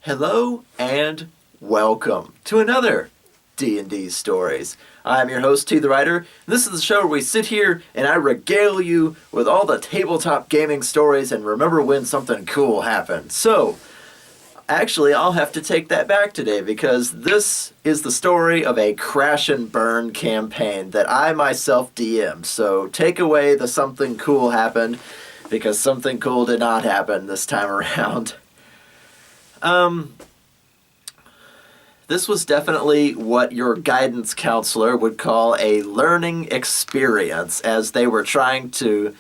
Hello and welcome to another D&D Stories. I'm your host, TheWriter. This is the show where we sit here and I regale you with all the tabletop gaming stories and remember when something cool happened. So, actually, I'll have to take that back today because this is the story of a crash and burn campaign that I myself DM'd. So, take away the something cool happened because something cool did not happen this time around. This was definitely what your guidance counselor would call a learning experience as they were trying to,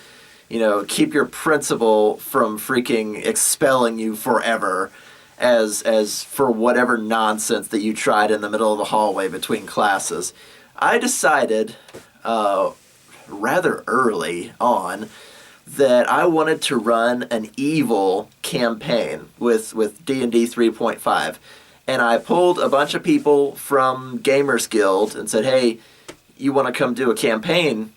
keep your principal from freaking expelling you forever as for whatever nonsense that you tried in the middle of the hallway between classes. I decided, rather early on, that I wanted to run an evil campaign with D&D 3.5. And I pulled a bunch of people from Gamers Guild and said, hey, you want to come do a campaign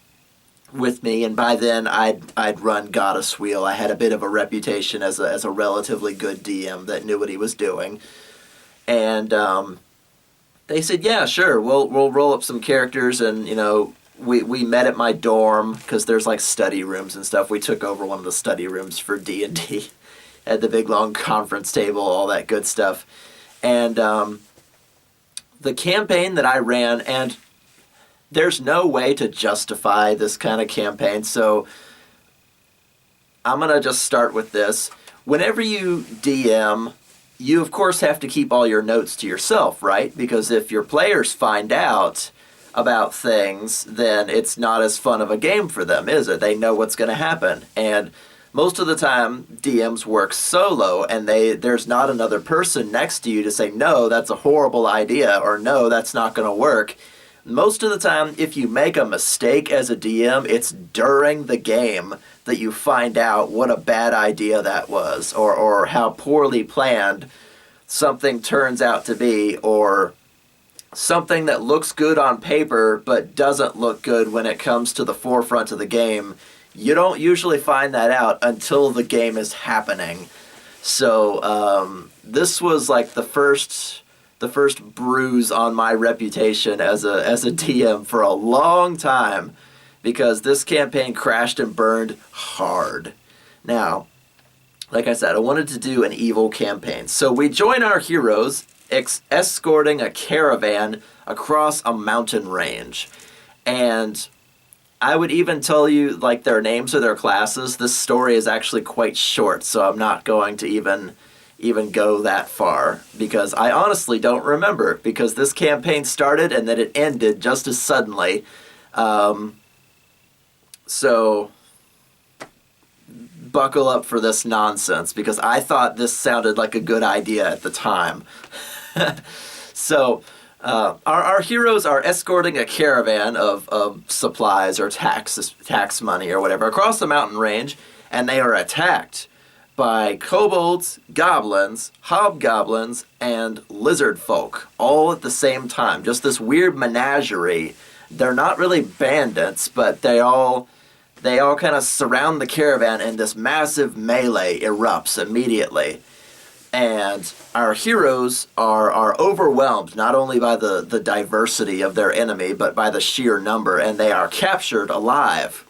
with me? And by then, I'd run Goddess Wheel. I had a bit of a reputation as a relatively good DM that knew what he was doing. And they said, yeah, sure, we'll roll up some characters and, we met at my dorm because there's like study rooms and stuff. We took over one of the study rooms for D&D. Had the big long conference table, all that good stuff. And the campaign that I ran, and there's no way to justify this kind of campaign, so I'm going to just start with this. Whenever you DM, you of course have to keep all your notes to yourself, right? Because if your players find out about things, then it's not as fun of a game for them, is it? They know what's going to happen. And most of the time, DMs work solo, and there's not another person next to you to say, no, that's a horrible idea, or no, that's not going to work. Most of the time, if you make a mistake as a DM, it's during the game that you find out what a bad idea that was, or how poorly planned something turns out to be, or something that looks good on paper but doesn't look good when it comes to the forefront of the game. You don't usually find that out until the game is happening. So this was like the first bruise on my reputation as a DM for a long time because this campaign crashed and burned hard. Now, like I said, I wanted to do an evil campaign. So we join our heroes escorting a caravan across a mountain range. And I would even tell you like their names or their classes. This story is actually quite short, so I'm not going to even go that far because I honestly don't remember because this campaign started and then it ended just as suddenly. So buckle up for this nonsense because I thought this sounded like a good idea at the time. So our heroes are escorting a caravan of supplies or tax money or whatever across the mountain range, and they are attacked by kobolds, goblins, hobgoblins, and lizard folk all at the same time. Just this weird menagerie. They're not really bandits, but they all kind of surround the caravan, and this massive melee erupts immediately. And our heroes are overwhelmed not only by the diversity of their enemy, but by the sheer number, and they are captured alive.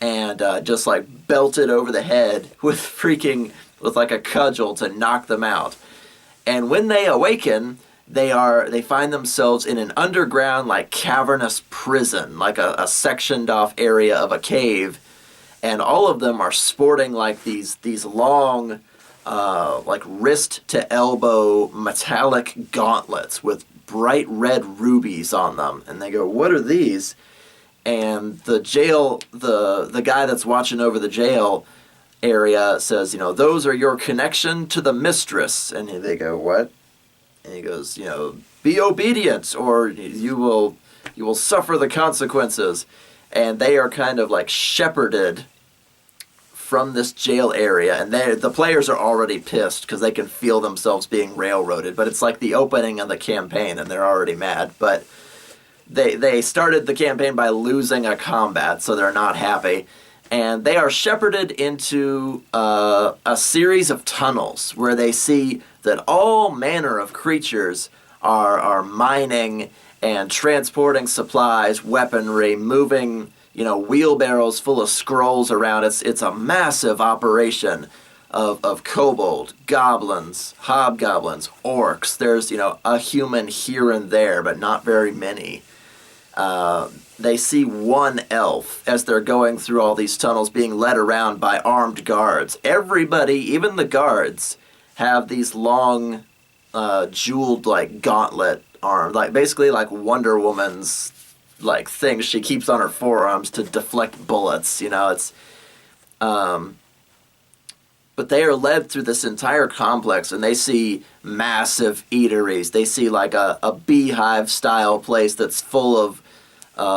And just like belted over the head with like a cudgel to knock them out. And when they awaken, they find themselves in an underground like cavernous prison, like a sectioned off area of a cave. And all of them are sporting like these long like wrist to elbow metallic gauntlets with bright red rubies on them. And they go, what are these? And the guy that's watching over the jail area says, those are your connection to the mistress. And they go, what? And he goes, be obedient or you will suffer the consequences. And they are kind of like shepherded from this jail area, and the players are already pissed because they can feel themselves being railroaded, but it's like the opening of the campaign and they're already mad. But they started the campaign by losing a combat, so they're not happy. And they are shepherded into a series of tunnels where they see that all manner of creatures are mining and transporting supplies, weaponry, moving, wheelbarrows full of scrolls around. It's a massive operation of kobold, goblins, hobgoblins, orcs. There's, a human here and there, but not very many. They see one elf as they're going through all these tunnels being led around by armed guards. Everybody, even the guards, have these long, jeweled, gauntlet arms. Basically like Wonder Woman's, things she keeps on her forearms to deflect bullets. It's... But they are led through this entire complex, and they see massive eateries. They see a beehive-style place that's full of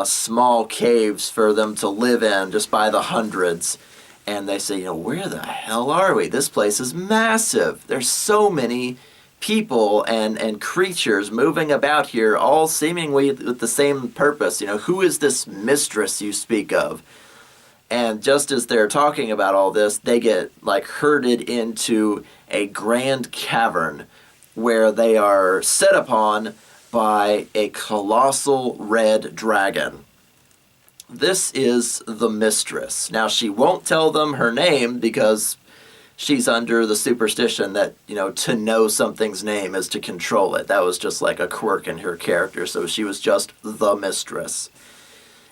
small caves for them to live in just by the hundreds. And they say, where the hell are we? This place is massive. There's so many people and creatures moving about here, all seemingly with the same purpose. Who is this mistress you speak of? And just as they're talking about all this, they get herded into a grand cavern where they are set upon by a colossal red dragon. This is the mistress. Now, she won't tell them her name because she's under the superstition that, to know something's name is to control it. That was just a quirk in her character, so she was just the mistress.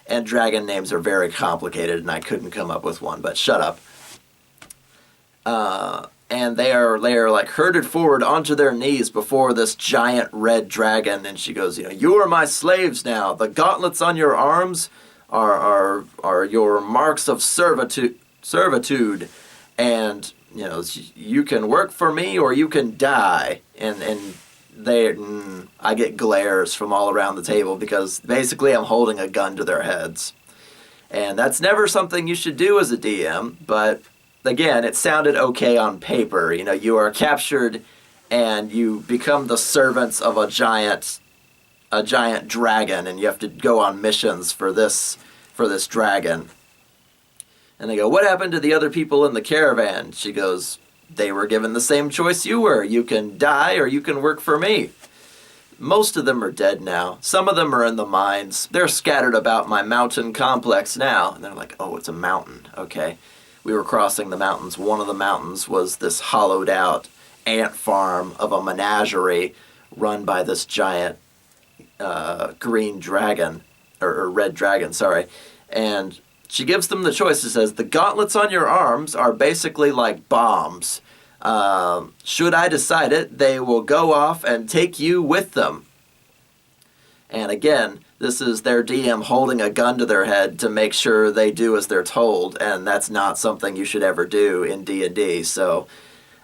And dragon names are very complicated, and I couldn't come up with one, but shut up. And they are herded forward onto their knees before this giant red dragon, and she goes, you are my slaves now. The gauntlets on your arms are your marks of servitude, and you can work for me or you can die. And I get glares from all around the table because basically I'm holding a gun to their heads. And that's never something you should do as a DM, but again, it sounded okay on paper. You are captured and you become the servants of a giant dragon, and you have to go on missions for this dragon. And they go, what happened to the other people in the caravan? She goes, they were given the same choice you were. You can die or you can work for me. Most of them are dead now. Some of them are in the mines. They're scattered about my mountain complex now. And they're like, oh, it's a mountain. Okay. We were crossing the mountains. One of the mountains was this hollowed out ant farm of a menagerie run by this giant green dragon, or red dragon, sorry. And she gives them the choice. It says, the gauntlets on your arms are basically like bombs. Should I decide it, they will go off and take you with them. And again, this is their DM holding a gun to their head to make sure they do as they're told, and that's not something you should ever do in D&D. So,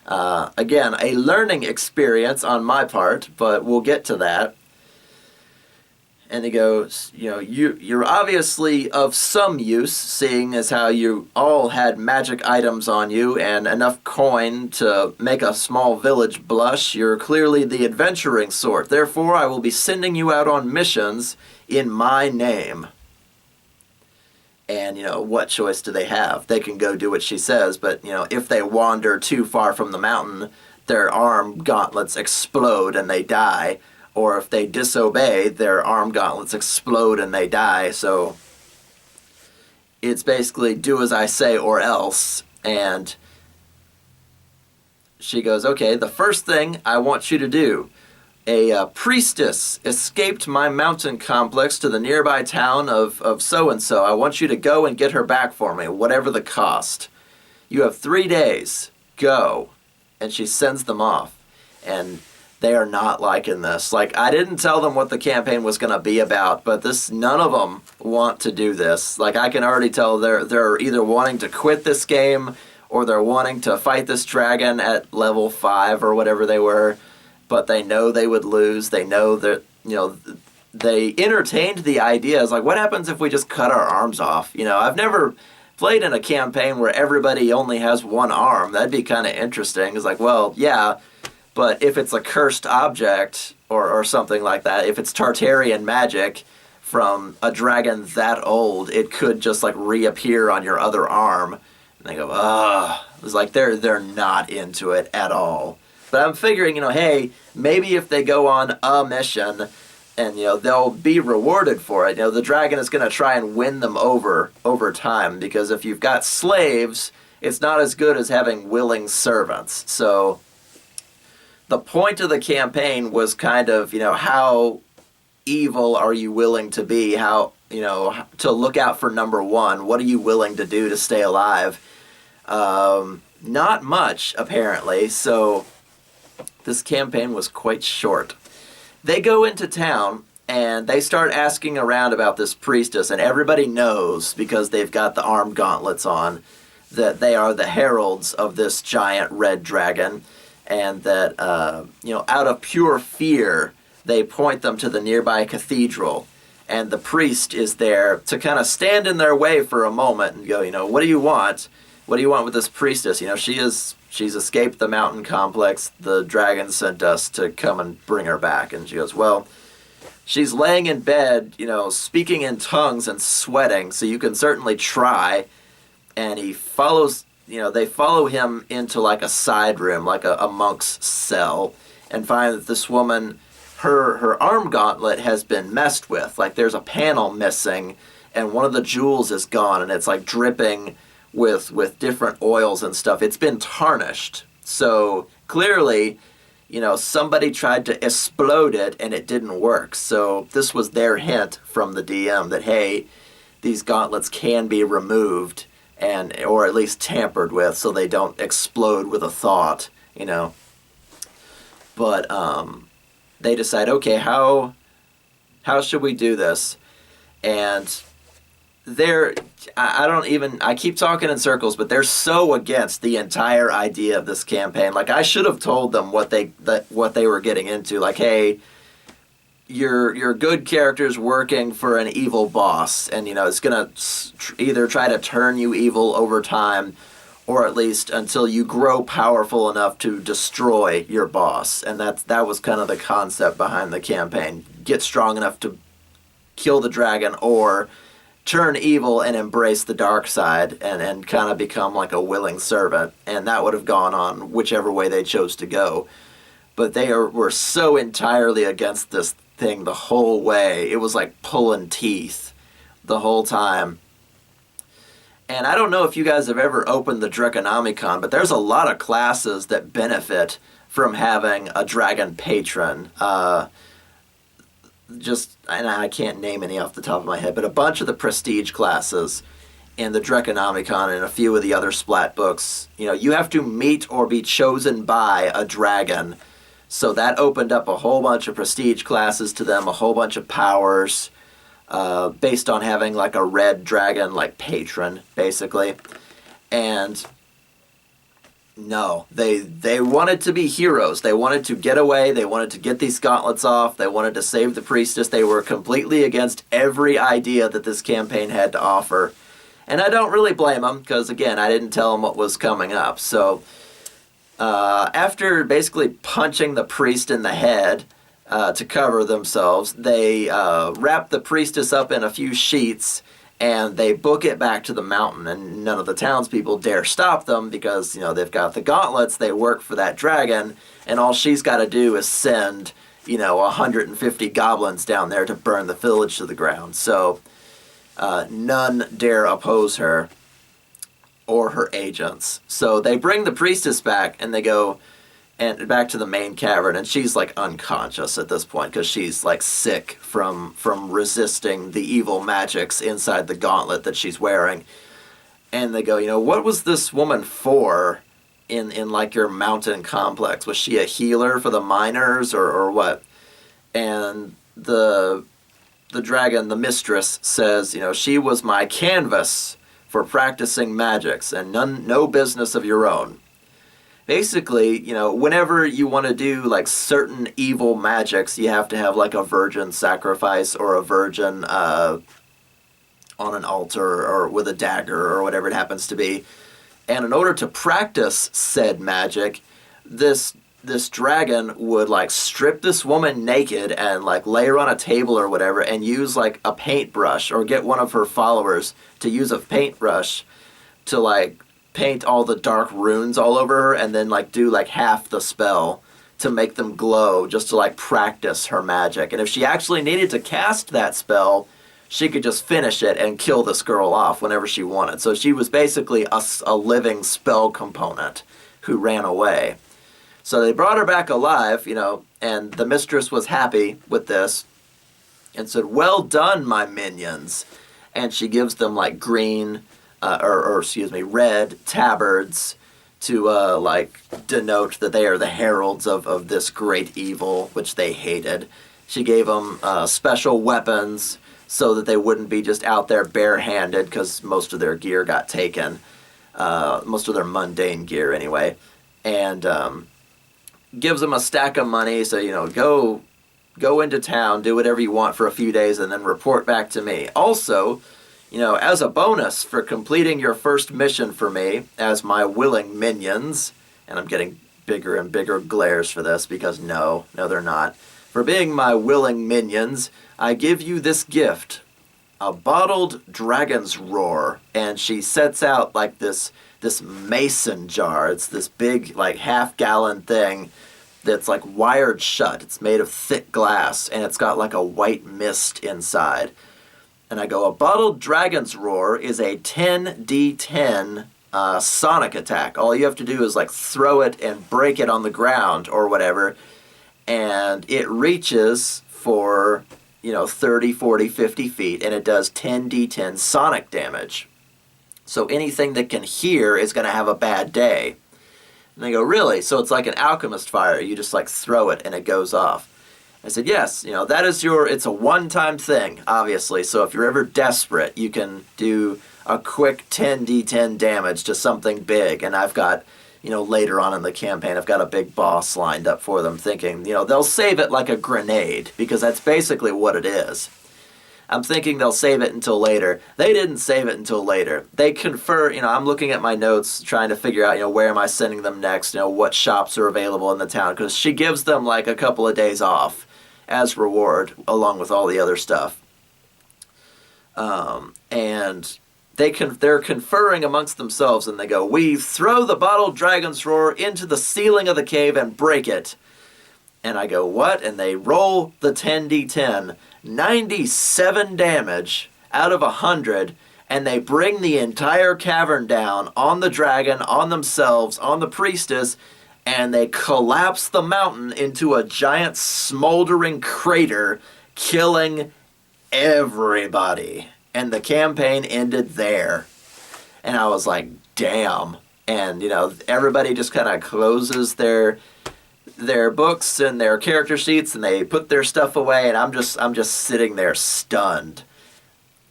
again, a learning experience on my part, but we'll get to that. And he goes, you're obviously of some use, seeing as how you all had magic items on you and enough coin to make a small village blush. You're clearly the adventuring sort. Therefore, I will be sending you out on missions in my name. And, what choice do they have? They can go do what she says, but, if they wander too far from the mountain, their arm gauntlets explode and they die. Or if they disobey, their arm gauntlets explode and they die. So it's basically do as I say or else. And she goes, okay, the first thing I want you to do, a priestess escaped my mountain complex to the nearby town of so-and-so. I want you to go and get her back for me, whatever the cost. You have 3 days. Go. And she sends them off. And they are not liking this. I didn't tell them what the campaign was going to be about, but none of them want to do this. I can already tell they're either wanting to quit this game or they're wanting to fight this dragon at level 5 or whatever they were, but they know they would lose. They know that, they entertained the idea. It's what happens if we just cut our arms off? I've never played in a campaign where everybody only has one arm. That'd be kind of interesting. It's well, yeah, but if it's a cursed object or something like that, if it's Tartarian magic, from a dragon that old, it could just like reappear on your other arm. And they go, ugh. It's like they're not into it at all. But I'm figuring, hey, maybe if they go on a mission and, they'll be rewarded for it, the dragon is going to try and win them over time. Because if you've got slaves, it's not as good as having willing servants. So the point of the campaign was kind of, how evil are you willing to be? How, to look out for number one. What are you willing to do to stay alive? Not much, apparently. So this campaign was quite short. They go into town and they start asking around about this priestess, and everybody knows, because they've got the armed gauntlets on, that they are the heralds of this giant red dragon, and that, out of pure fear, they point them to the nearby cathedral, and the priest is there to kind of stand in their way for a moment and go, what do you want? What do you want with this priestess? She's escaped the mountain complex. The dragon sent us to come and bring her back. And she goes, well, she's laying in bed, speaking in tongues and sweating, so you can certainly try. And he follows, they follow him into like a side room, like a monk's cell, and find that this woman, her arm gauntlet has been messed with. Like there's a panel missing, and one of the jewels is gone, and it's like dripping with different oils and stuff. It's been tarnished. So clearly, somebody tried to explode it and it didn't work. So this was their hint from the DM that, hey, these gauntlets can be removed or at least tampered with so they don't explode with a thought, But they decide, okay, how should we do this? And I keep talking in circles, but they're so against the entire idea of this campaign. Like, I should have told them what they were getting into. Like, hey, your good character's working for an evil boss, and it's gonna either try to turn you evil over time, or at least until you grow powerful enough to destroy your boss. And that was kind of the concept behind the campaign. Get strong enough to kill the dragon, or turn evil and embrace the dark side and kind of become like a willing servant. And that would have gone on whichever way they chose to go. But were so entirely against this thing the whole way. It was like pulling teeth the whole time. And I don't know if you guys have ever opened the Draconomicon, but there's a lot of classes that benefit from having a dragon patron. And I can't name any off the top of my head, but a bunch of the prestige classes in the Draconomicon and a few of the other Splat books, you have to meet or be chosen by a dragon. So that opened up a whole bunch of prestige classes to them, a whole bunch of powers, based on having like a red dragon, like patron, basically. And no, they wanted to be heroes. They wanted to get away. They wanted to get these gauntlets off. They wanted to save the priestess. They were completely against every idea that this campaign had to offer. And I don't really blame them, because, again, I didn't tell them what was coming up. So after basically punching the priest in the head to cover themselves, they wrap the priestess up in a few sheets, and they book it back to the mountain, and none of the townspeople dare stop them because, they've got the gauntlets, they work for that dragon, and all she's got to do is send, 150 goblins down there to burn the village to the ground. So none dare oppose her or her agents. So they bring the priestess back, and they go back to the main cavern, and she's like unconscious at this point because she's like sick from resisting the evil magics inside the gauntlet that she's wearing. And they go, what was this woman for in like your mountain complex? Was she a healer for the miners or what? And the dragon, the mistress, says, she was my canvas for practicing magics, and no business of your own. Basically, whenever you want to do like certain evil magics, you have to have like a virgin sacrifice or a virgin on an altar or with a dagger or whatever it happens to be. And in order to practice said magic, this this dragon would like strip this woman naked and like lay her on a table or whatever and use like a paintbrush, or get one of her followers to use a paintbrush to like paint all the dark runes all over her, and then like do like half the spell to make them glow, just to like practice her magic. And if she actually needed to cast that spell, she could just finish it and kill this girl off whenever she wanted. So she was basically a living spell component who ran away. So they brought her back alive, and the mistress was happy with this and said, "Well done, my minions." And she gives them like green, red tabards to like denote that they are the heralds of this great evil, which they hated. She gave them special weapons so that they wouldn't be just out there barehanded, because most of their gear got taken, most of their mundane gear anyway, and gives them a stack of money. So, go into town, do whatever you want for a few days, and then report back to me. Also, as a bonus for completing your first mission for me as my willing minions, and I'm getting bigger and bigger glares for this because no, they're not. For being my willing minions, I give you this gift, a bottled dragon's roar. And she sets out like this mason jar. It's this big, like, half-gallon thing that's like wired shut. It's made of thick glass, and it's got like a white mist inside. And I go, a bottled dragon's roar is a 10d10 sonic attack. All you have to do is like throw it and break it on the ground or whatever, and it reaches for 30, 40, 50 feet, and it does 10d10 sonic damage. So anything that can hear is going to have a bad day. And they go, really? So it's like an alchemist fire. You just like throw it and it goes off. I said, yes, that is it's a one-time thing, obviously. So if you're ever desperate, you can do a quick 10d10 damage to something big. And I've got, later on in the campaign, I've got a big boss lined up for them, thinking, they'll save it like a grenade, because that's basically what it is. I'm thinking they'll save it until later. They didn't save it until later. They confer, I'm looking at my notes, trying to figure out, where am I sending them next, what shops are available in the town, because she gives them like a couple of days off as reward, along with all the other stuff. And they're conferring amongst themselves, and they go, we throw the bottled dragon's roar into the ceiling of the cave and break it. And I go, what? And they roll the 10d10, 97 damage out of 100, and they bring the entire cavern down on the dragon, on themselves, on the priestess, and they collapse the mountain into a giant smoldering crater, killing everybody. And the campaign ended there. And I was like, damn. And, everybody just kind of closes their books and their character sheets, and they put their stuff away, and I'm just sitting there stunned.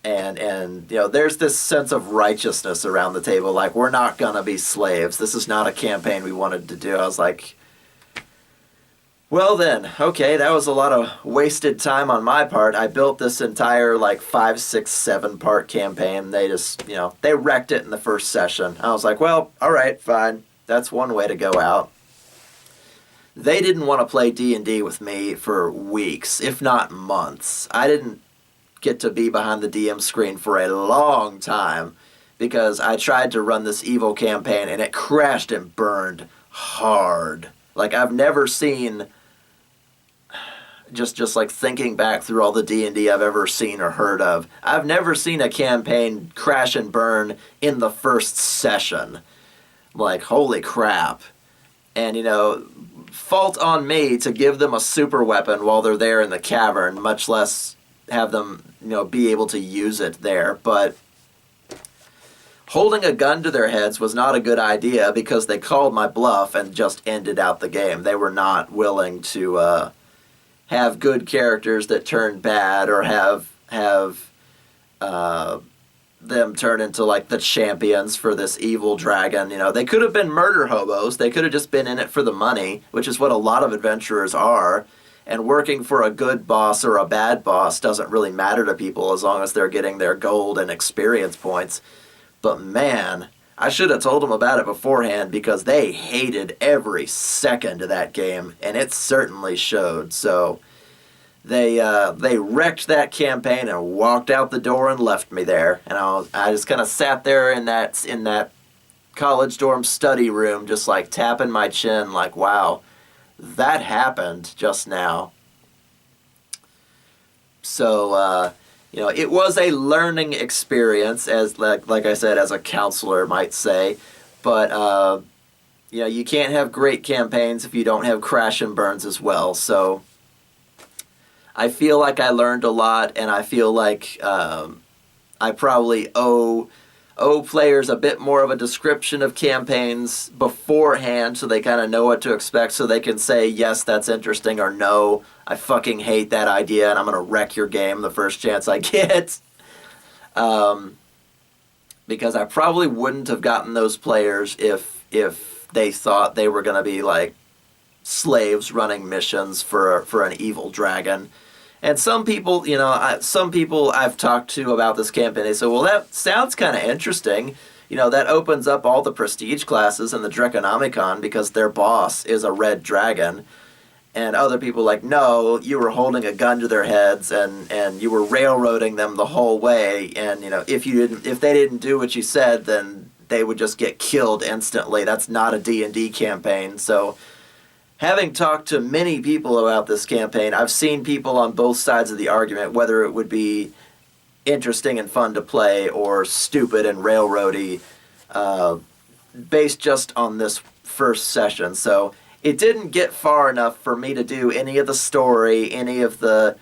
And there's this sense of righteousness around the table, like, we're not gonna be slaves. This is not a campaign we wanted to do. I was like, well then, okay, that was a lot of wasted time on my part. I built this entire, 5, 6, 7 part campaign. They just, they wrecked it in the first session. I was like, well, alright, fine. That's one way to go out. They didn't want to play D&D with me for weeks, if not months. I didn't get to be behind the DM screen for a long time, because I tried to run this evil campaign and it crashed and burned hard. Like, I've never seen, just like thinking back through all the D&D I've ever seen or heard of, I've never seen a campaign crash and burn in the first session. Like, holy crap. And, fault on me to give them a super weapon while they're there in the cavern, much less have them, be able to use it there. But holding a gun to their heads was not a good idea, because they called my bluff and just ended out the game. They were not willing to have good characters that turned bad, or have them turn into the champions for this evil dragon. They could have been murder hobos. They could have just been in it for the money, which is what a lot of adventurers are. And working for a good boss or a bad boss doesn't really matter to people, as long as they're getting their gold and experience points. But man, I should have told them about it beforehand because they hated every second of that game, and it certainly showed. So they wrecked that campaign and walked out the door and left me there. And I just kind of sat there in that college dorm study room, just like tapping my chin, like, wow, that happened just now. So it was a learning experience, as like I said, as a counselor might say. But you can't have great campaigns if you don't have crash and burns as well. So I feel like I learned a lot, and I feel like I probably owe players a bit more of a description of campaigns beforehand, so they kind of know what to expect, so they can say, yes, that's interesting, or no, I fucking hate that idea, and I'm going to wreck your game the first chance I get. Because I probably wouldn't have gotten those players if they thought they were going to be like slaves running missions for an evil dragon. And some people, I've talked to about this campaign, they say, well, that sounds kind of interesting. That opens up all the prestige classes in the Draconomicon because their boss is a red dragon. And other people like, no, you were holding a gun to their heads and you were railroading them the whole way. And, if they didn't do what you said, then they would just get killed instantly. That's not a D&D campaign. So having talked to many people about this campaign, I've seen people on both sides of the argument, whether it would be interesting and fun to play or stupid and railroady, based just on this first session. So it didn't get far enough for me to do any of the story, any of the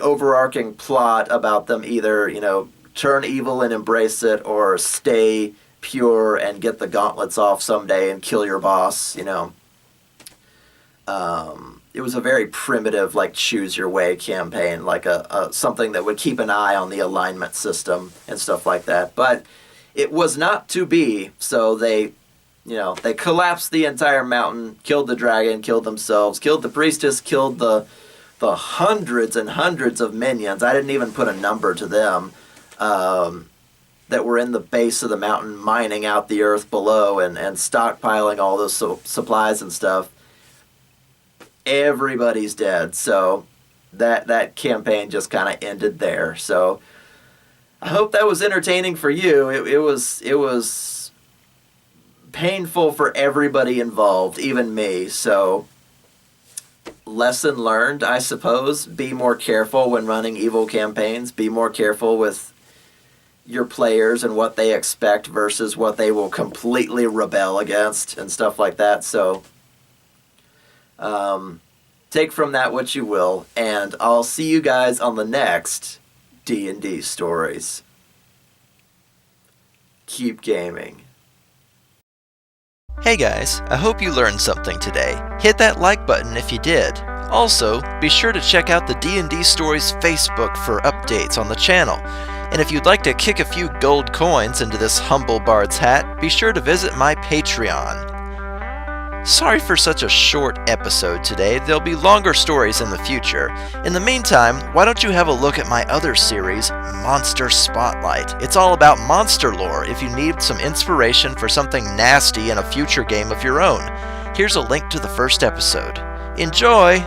overarching plot about them either, turn evil and embrace it, or stay pure and get the gauntlets off someday and kill your boss, It was a very primitive, like, choose your way campaign, like a something that would keep an eye on the alignment system and stuff like that. But it was not to be, so they collapsed the entire mountain, killed the dragon, killed themselves, killed the priestess, killed the hundreds and hundreds of minions. I didn't even put a number to them, that were in the base of the mountain mining out the earth below and stockpiling all those supplies and stuff. Everybody's dead, so that campaign just kind of ended there. So I hope that was entertaining for you. It was painful for everybody involved, even me. So lesson learned, I suppose. Be more careful when running evil campaigns. Be more careful with your players and what they expect versus what they will completely rebel against and stuff like that. So take from that what you will, and I'll see you guys on the next D&D Stories. Keep gaming. Hey guys, I hope you learned something today. Hit that like button if you did. Also, be sure to check out the D&D Stories Facebook for updates on the channel. And if you'd like to kick a few gold coins into this humble bard's hat, be sure to visit my Patreon. Sorry for such a short episode today. There'll be longer stories in the future. In the meantime, why don't you have a look at my other series, Monster Spotlight? It's all about monster lore if you need some inspiration for something nasty in a future game of your own. Here's a link to the first episode. Enjoy!